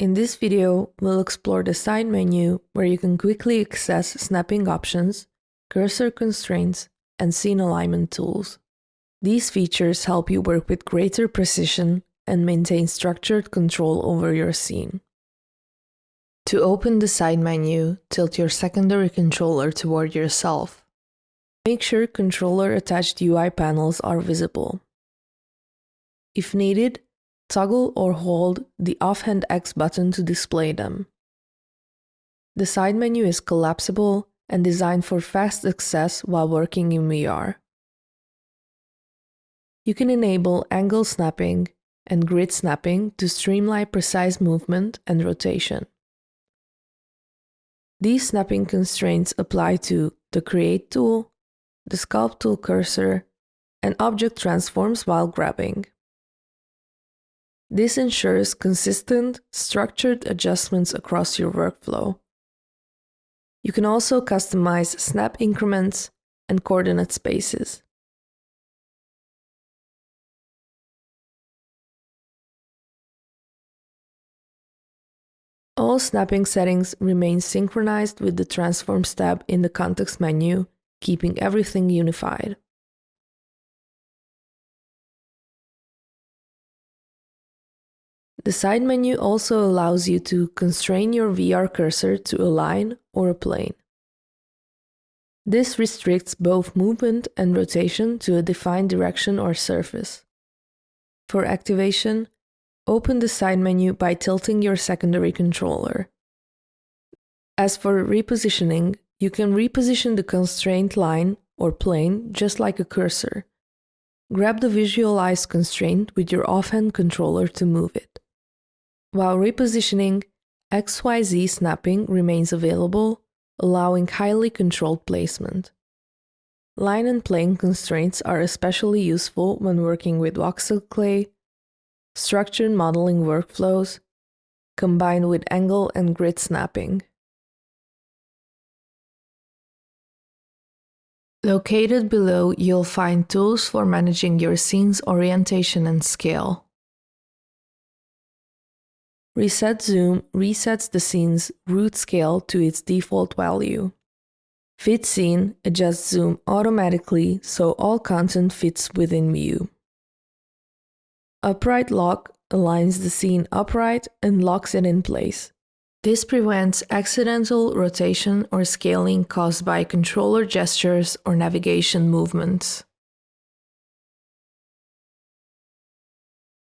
In this video, we'll explore the side menu where you can quickly access snapping options, cursor constraints, and scene alignment tools. These features help you work with greater precision and maintain structured control over your scene. To open the side menu, tilt your secondary controller toward yourself. Make sure controller-attached UI panels are visible. If needed, toggle or hold the offhand X button to display them. The side menu is collapsible and designed for fast access while working in VR. You can enable angle snapping and grid snapping to streamline precise movement and rotation. These snapping constraints apply to the Create tool, the Sculpt tool cursor, and object transforms while grabbing. This ensures consistent, structured adjustments across your workflow. You can also customize snap increments and coordinate spaces. All snapping settings remain synchronized with the Transforms tab in the context menu, keeping everything unified. The side menu also allows you to constrain your VR cursor to a line or a plane. This restricts both movement and rotation to a defined direction or surface. For activation, open the side menu by tilting your secondary controller. As for repositioning, you can reposition the constraint line or plane just like a cursor. Grab the visualized constraint with your offhand controller to move it. While repositioning, XYZ snapping remains available, allowing highly controlled placement. Line and plane constraints are especially useful when working with voxel clay, structured modeling workflows, combined with angle and grid snapping. Located below, you'll find tools for managing your scene's orientation and scale. Reset Zoom resets the scene's root scale to its default value. Fit Scene adjusts zoom automatically so all content fits within view. Upright Lock aligns the scene upright and locks it in place. This prevents accidental rotation or scaling caused by controller gestures or navigation movements.